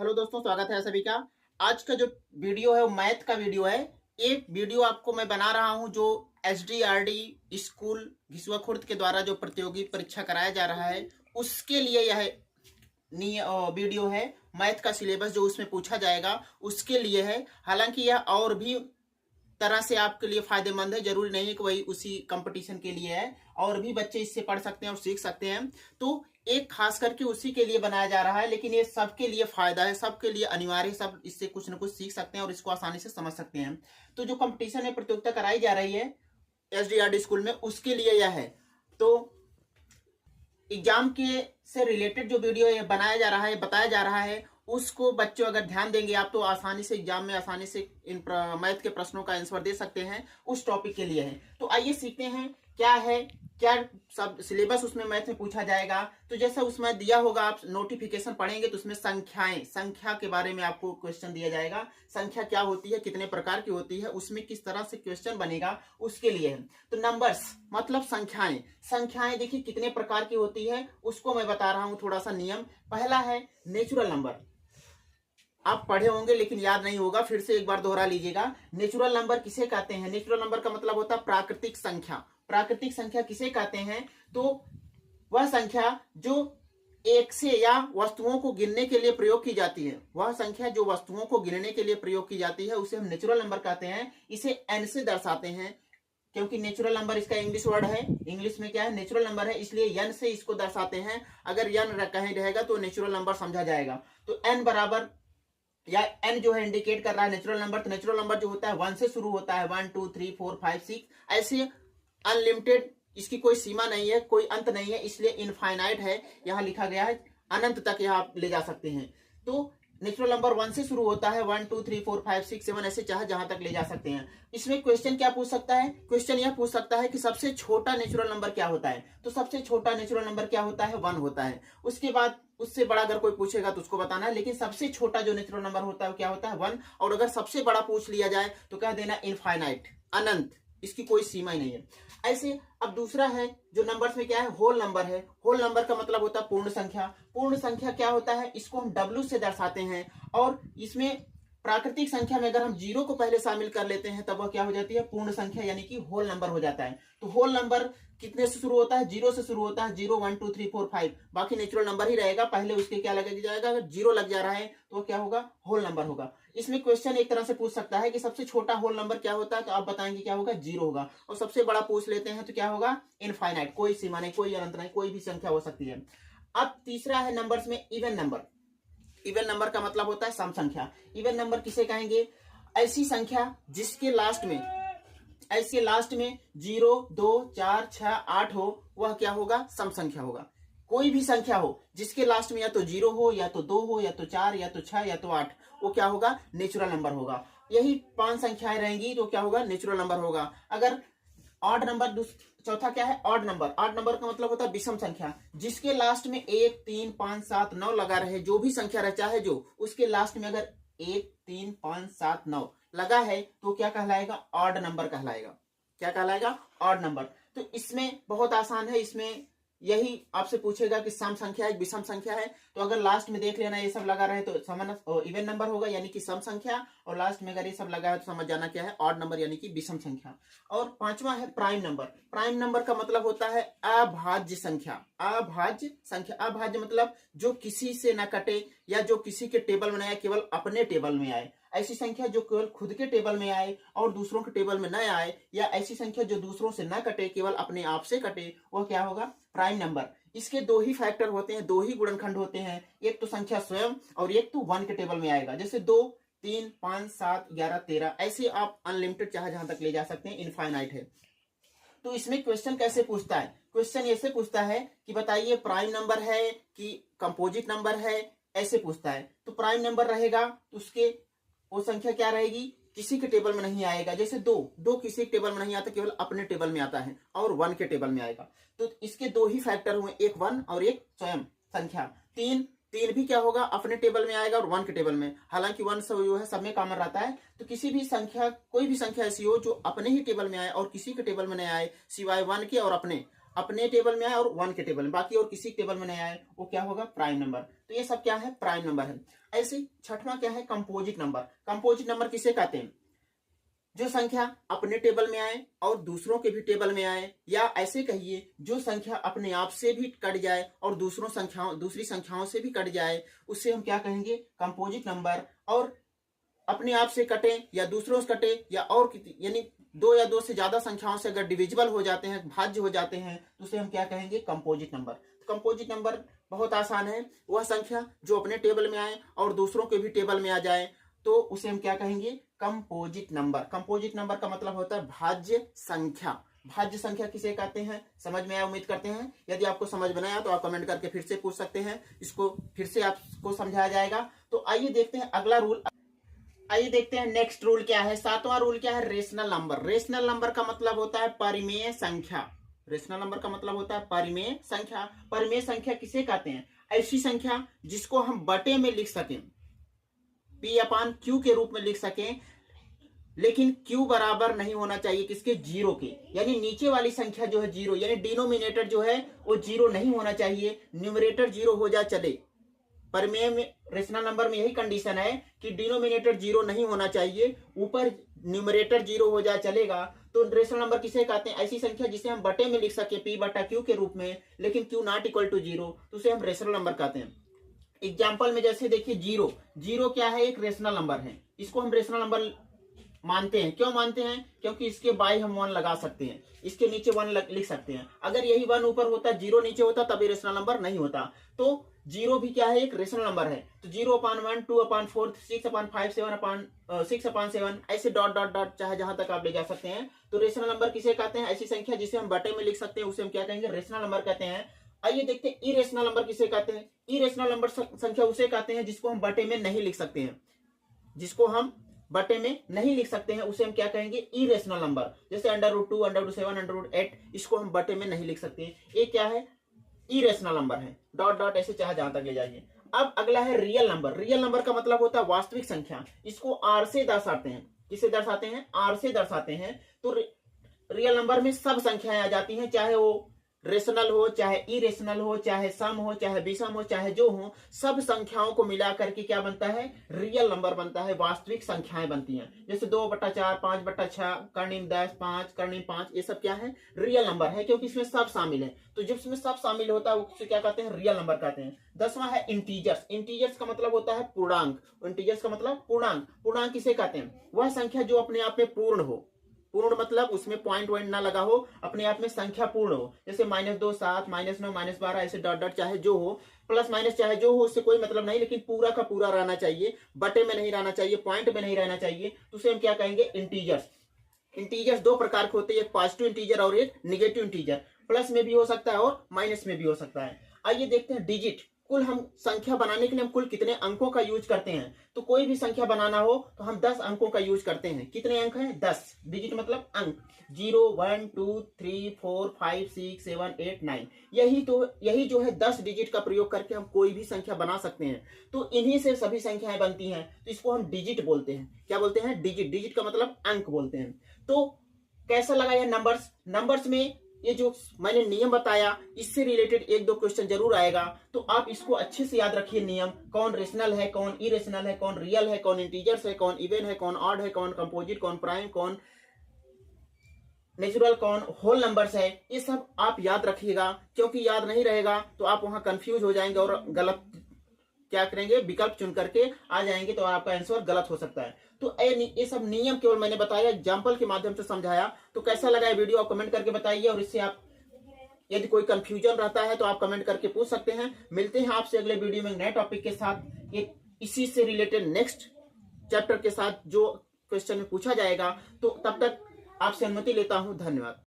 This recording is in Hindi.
हेलो दोस्तों, स्वागत है सभी का। आज का जो वीडियो है वो मैथ का वीडियो है। एक वीडियो आपको मैं बना रहा हूं जो SDRD स्कूल घिसुआ खुर्द के द्वारा जो प्रतियोगी परीक्षा कराया जा रहा है उसके लिए यह वीडियो है। मैथ का सिलेबस जो उसमें पूछा जाएगा उसके लिए है। हालांकि यह और भी तरह से आपके लिए फायदेमंद है, जरूरी नहीं है कि वही उसी कंपटीशन के लिए है, और भी बच्चे इससे पढ़ सकते हैं और सीख सकते हैं। तो एक खास करके उसी के लिए बनाया जा रहा है, लेकिन ये सबके लिए फायदा है, सबके लिए अनिवार्य है, सब इससे कुछ न कुछ सीख सकते हैं और इसको आसानी से समझ सकते हैं। तो जो कंपटीशन में प्रतियोगिता कराई जा रही है SDRD स्कूल में उसके लिए यह है। तो एग्जाम के से रिलेटेड जो वीडियो ये बनाया जा रहा है, बताया जा रहा है, उसको बच्चों अगर ध्यान देंगे आप तो आसानी से एग्जाम में आसानी से इन मैथ के प्रश्नों का आंसर दे सकते हैं। उस टॉपिक के लिए है। तो आइए सीखते हैं क्या है, क्या सब सिलेबस उसमें मैथ में पूछा जाएगा। तो जैसा उसमें दिया होगा, आप नोटिफिकेशन पढ़ेंगे तो उसमें संख्या के बारे में आपको क्वेश्चन दिया जाएगा। संख्या क्या होती है, कितने प्रकार की होती है, उसमें किस तरह से क्वेश्चन बनेगा, उसके लिए है। तो नंबर्स मतलब संख्याएं देखिए कितने प्रकार की होती है उसको मैं बता रहा हूं थोड़ा सा नियम। पहला है नेचुरल नंबर। आप पढ़े होंगे लेकिन याद नहीं होगा, फिर से एक बार दोहरा लीजिएगा। नेचुरल नंबर किसे कहते हैं? नेचुरल नंबर का मतलब होता है प्राकृतिक संख्या। प्राकृतिक संख्या किसे कहते हैं? तो वह संख्या जो एक से या वस्तुओं को गिनने के लिए प्रयोग की जाती है, वह संख्या जो वस्तुओं को गिनने के लिए प्रयोग की जाती है उसे हम नेचुरल नंबर कहते हैं। इसे n से दर्शाते हैं, क्योंकि नेचुरल नंबर इसका इंग्लिश वर्ड है। इंग्लिश में क्या है? नेचुरल नंबर है, इसलिए n से इसको दर्शाते हैं। अगर n कहीं रहेगा तो नेचुरल नंबर समझा जाएगा। तो n बराबर या n जो है इंडिकेट कर रहा है नेचुरल नंबर। तो नेचुरल नंबर जो होता है 1 से शुरू होता है, 1 2 3 4 5 6 ऐसे अनलिमिटेड, इसकी कोई सीमा नहीं है, कोई अंत नहीं है, इसलिए इनफाइनाइट है। यहां लिखा गया है अनंत तक यहां आप ले जा सकते हैं। तो नेचुरल नंबर 1 से शुरू होता है, 1 2 3 4 5 6 7 ऐसे चाहे जहां तक ले जा सकते हैं। इसमें क्वेश्चन क्या पूछ सकता है? क्वेश्चन यह पूछ सकता है कि सबसे छोटा नेचुरल नंबर क्या होता है। तो सबसे छोटा नेचुरल नंबर क्या होता है? 1 होता है। उसके बाद उससे बड़ा अगर कोई पूछेगा तो उसको बताना है, लेकिन सबसे छोटा जो नेचुरल नंबर होता है वो क्या होता है? 1। और अगर सबसे बड़ा पूछ लिया जाए तो कह देना इनफाइनाइट, अनंत, इसकी कोई सीमा ही नहीं है। ऐसे अब दूसरा है जो नंबर्स में क्या है? होल नंबर है। होल नंबर का मतलब होता है पूर्ण संख्या। पूर्ण संख्या क्या होता है? इसको हम W से दर्शाते हैं। और इसमें प्राकृतिक संख्या में अगर हम जीरो को पहले शामिल कर लेते हैं तब वह क्या हो जाती है? पूर्ण संख्या, यानी कि होल नंबर हो जाता है। तो होल नंबर कितने से शुरू होता है? 0 से शुरू होता है। 0 1 2 3 4 5, बाकी नेचुरल नंबर ही रहेगा, पहले उसके क्या लगा जाएगा? अगर 0 लग जा रहा है तो क्या होगा? होल नंबर होगा। इसमें क्वेश्चन एक तरह से पूछ सकता है कि सबसे छोटा होल नंबर क्या होता है, तो आप बताएंगे क्या होगा? 0 होगा। और सबसे बड़ा पूछ लेते हैं तो क्या होगा? इनफाइनाइट, कोई सीमा नहीं, कोई अनंत नहीं, कोई भी संख्या हो सकती है। अब तीसरा है नंबर्स में इवन नंबर। इवन नंबर का मतलब होता है सम संख्या। इवन नंबर किसे कहेंगे? ऐसी संख्या जिसके लास्ट में 0 2 4 6 8 हो, वह क्या होगा? सम संख्या होगा। कोई भी संख्या हो जिसके लास्ट में या तो 0 हो, या तो 2 हो, या तो 4, या तो 6, या तो 8, वो क्या होगा? नेचुरल नंबर होगा। यही 5 संख्याएं रहेंगी तो क्या होगा? नेचुरल नंबर होगा। अगर ऑड नंबर, चौथा क्या है? Odd number. ऑड नंबर का मतलब होता है विषम संख्या, जिसके लास्ट में 1 3 5 7 9 लगा रहे, जो भी संख्या रहे, चाहे जो उसके लास्ट में अगर 1 3 5 7 9 लगा है तो क्या कहलाएगा? ऑड नंबर कहलाएगा। क्या कहलाएगा? Odd number. तो इसमें बहुत आसान है। इसमें यही आपसे पूछेगा कि सम संख्या है, विषम संख्या है, तो अगर लास्ट में देख लेना ये सब लगा रहे तो समझ इवन नंबर होगा, यानी कि सम संख्या, और लास्ट में अगर ये सब लगा है तो समझ जाना क्या है? ऑड नंबर, यानी कि विषम संख्या। और पांचवा है प्राइम नंबर। प्राइम नंबर का मतलब होता है अभाज्य संख्या। अभाज्य संख्या, अभाज्य मतलब जो किसी से न कटे, या जो किसी के टेबल में न आए, केवल अपने टेबल में आए। ऐसी संख्या जो केवल खुद के टेबल में आए और दूसरों के टेबल में न आए, या ऐसी संख्या जो दूसरों से न कटे, केवल अपने आप से कटे, वह क्या होगा? Prime number. इसके दो ही फैक्टर होते हैं, दो ही गुणनखंड होते हैं। एक तो संख्या स्वयं, और एक तो 1 के टेबल में आएगा। जैसे 2 3 5 7 11 13, ऐसे आप अनलिमिटेड चाहे जहां तक ले जा सकते हैं, इनफाइनाइट है। तो इसमें क्वेश्चन कैसे पूछता है? क्वेश्चन ऐसे पूछता है कि बताइए प्राइम नंबर है कि कंपोजिट नंबर है, ऐसे पूछता है। तो प्राइम नंबर रहेगा तो उसके वो संख्या क्या रहेगी? किसी के टेबल में नहीं आएगा। जैसे 2 किसी के टेबल में नहीं आता, केवल अपने टेबल में आता है, और 1 के टेबल में आएगा। तो इसके दो ही फैक्टर हुए, एक 1 और एक स्वयं संख्या। 3 भी क्या होगा? अपने टेबल में आएगा और 1 के टेबल में। हालांकि 1 सब जो है सब में कॉमन रहता है। तो किसी भी संख्या, कोई भी संख्या ऐसी हो जो अपने ही टेबल में आए और किसी के टेबल में नहीं आए, सिवाय 1 के और अपने अपने टेबल में आए और 1 के टेबल में, बाकी और किसी टेबल में नहीं आए, वो क्या होगा? Prime number. तो ये सब क्या है? प्राइम नंबर है। ऐसे छठवां क्या है? Composite number. कंपोजिट नंबर किसे कहते हैं? जो संख्या अपने टेबल में आए और दूसरों के भी टेबल में आए, या ऐसे कहिए जो संख्या अपने आप से भी कट जाए और दूसरी संख्याओं से भी कट जाए, उससे हम क्या कहेंगे? Composite number. और अपने आप से कटे या दूसरों से कटे या और यानी 2 या 2 से ज्यादा संख्याओं से अगर डिविजिबल हो जाते हैं, भाज्य हो जाते हैं, तो उसे हम क्या कहेंगे? Composite number. कंपोजिट नंबर बहुत आसान है, वह संख्या जो अपने टेबल में आए और दूसरों के भी टेबल में आ जाए, तो उसे हम क्या कहेंगे? Composite number. कंपोजिट नंबर का मतलब होता है भाज्य संख्या। भाज्य संख्या किसे कहते हैं? समझ में आया उम्मीद करते हैं। यदि आपको समझ में आया तो आप कमेंट करके फिर से पूछ सकते हैं, इसको फिर से आपको समझाया जाएगा। तो आइए देखते हैं अगला रूल। आइए देखते हैं नेक्स्ट रूल क्या है। 7वां रूल क्या है? Rational number. रेशनल नंबर का मतलब होता है परिमेय संख्या। रेशनल नंबर का मतलब होता है परिमेय संख्या। परिमेय संख्या किसे कहते हैं? ऐसी संख्या जिसको हम बटे में लिख सकें, P/Q के रूप में लिख सकें, लेकिन Q बराबर नहीं होना चाहिए किसके? 0 के। यानी नीचे वाली संख्या जो है 0, यानी डिनोमिनेटर जो है वो 0 नहीं होना चाहिए, न्यूमरेटर 0 हो जा चले। परिमेय में रेशनल नंबर में यही कंडीशन है कि डिनोमिनेटर 0 नहीं होना चाहिए, ऊपर न्यूमरेटर 0 हो जा चलेगा। तो रेशनल नंबर किसे कहते हैं? ऐसी संख्या जिसे हम बटे में लिख सके P/Q के रूप में, लेकिन Q नॉट इक्वल टू 0, तो उसे हम रेशनल नंबर कहते हैं। एग्जाम्पल में जैसे देखिए 0 क्या है? एक रेशनल नंबर है, इसको हम रेशनल नंबर मानते हैं। क्यों मानते हैं? क्योंकि इसके बाय हम 1 लगा सकते हैं, इसके नीचे 1 लिख सकते हैं। अगर यही 1 ऊपर होता, 0 नीचे होता, तभी रेशनल नंबर नहीं होता। तो 0 भी क्या है? एक रेशनल नंबर है। तो 0/1, 2/4, 6/5, 7/6/7, ऐसे डॉट डॉट डॉट चाहे जहां तक आप ले जा सकते हैं। तो रेशनल नंबर किसे कहते हैं? ऐसी संख्या जिसे हम बटे में लिख सकते हैं, उसे हम क्या कहेंगे? रेशनल नंबर कहते हैं। आइए देखते हैं इरेशनल नंबर किसे कहते हैं। इरेशनल नंबर संख्या उसे कहते हैं जिसको हम बटे में नहीं लिख सकते हैं। जिसको हम बटे में नहीं लिख सकते हैं उसे हम क्या कहेंगे? Irrational number. जैसे √2, √7, √8, इसको हम बटे में नहीं लिख सकते हैं। ये क्या है? इरेशनल नंबर है। डॉट डॉट ऐसे चाहे जहां तक ले जाइए। अब अगला है रियल नंबर। रियल नंबर का मतलब होता है वास्तविक संख्या। इसको आर से दर्शाते हैं। किसे दर्शाते हैं? आर से दर्शाते हैं। तो रियल नंबर में सब संख्याएं आ जाती हैं, चाहे वो रेशनल हो, चाहे इरेशनल हो, चाहे सम हो, चाहे विषम हो, चाहे जो हो, सब संख्याओं को मिला करके क्या बनता है? रियल नंबर बनता है, वास्तविक संख्याएं बनती हैं। जैसे 2/4, 5/6, कर्णिम 10, 5, कर्णिम 5, ये सब क्या है? रियल नंबर है, क्योंकि इसमें सब शामिल है। तो जब इसमें सब शामिल होता है उसे क्या कहते हैं? रियल नंबर कहते हैं। 10वां है इंटीजर्स। इंटीजर्स का मतलब होता है पूर्णांक। इंटीजर्स का मतलब पूर्णांक। पूर्णांक किसे कहते हैं? वह संख्या जो अपने आप में पूर्ण हो। पूर्ण मतलब उसमें पॉइंट वॉइंट ना लगा हो, अपने आप में संख्या पूर्ण हो। जैसे -2, 7, -9, -12, ऐसे डॉट डॉट चाहे जो हो, प्लस माइनस चाहे जो हो, उससे कोई मतलब नहीं, लेकिन पूरा का पूरा रहना चाहिए, बटे में नहीं रहना चाहिए, पॉइंट में नहीं रहना चाहिए। तो उसे हम क्या कहेंगे? इंटीजर्स। इंटीजर्स 2 प्रकार के होते हैं, एक पॉजिटिव इंटीजर और एक निगेटिव इंटीजर। प्लस में भी हो सकता है और माइनस में भी हो सकता है। आइए देखते हैं डिजिट। कुल हम संख्या बनाने के लिए हम कुल कितने अंकों का यूज करते हैं? तो कोई भी संख्या बनाना हो तो हम 10 अंकों का यूज करते हैं। कितने अंक हैं? 10। डिजिट मतलब अंक। 0, 1, 2, 3, 4, 5, 6, 7, 8, 9। यही जो है 10 डिजिट का प्रयोग करके हम कोई भी संख्या बना सकते हैं। तो इन्हीं से सभी संख्याएं बनती हैं, तो इसको हम डिजिट बोलते हैं। क्या बोलते हैं? डिजिट। डिजिट का मतलब अंक बोलते हैं। तो कैसा लगा यह नंबर्स? नंबर्स में ये जो मैंने नियम बताया, इससे रिलेटेड 1-2 क्वेश्चन जरूर आएगा, तो आप इसको अच्छे से याद रखिए। नियम, कौन रेशनल है, कौन इरेशनल है, कौन रियल है, कौन इंटीजर्स है, कौन इवन है, कौन ऑड है, कौन कंपोजिट, कौन प्राइम, कौन नेचुरल, कौन होल नंबर्स है, ये सब आप याद रखिएगा। क्योंकि याद नहीं रहेगा तो आप वहां कंफ्यूज हो जाएंगे और गलत क्या करेंगे? विकल्प चुन करके आ जाएंगे, तो आपका आंसर गलत हो सकता है। तो ये सब नियम केवल मैंने बताया, एग्जाम्पल के माध्यम से समझाया। तो कैसा लगा ये वीडियो आप कमेंट करके बताइए, और इससे आप यदि कोई कंफ्यूजन रहता है तो आप कमेंट करके पूछ सकते हैं। मिलते हैं आपसे अगले वीडियो में नए टॉपिक के साथ, एक इसी से रिलेटेड नेक्स्ट चैप्टर के साथ जो क्वेश्चन में पूछा जाएगा। तो तब तक आपसे अनुमति लेता हूं। धन्यवाद।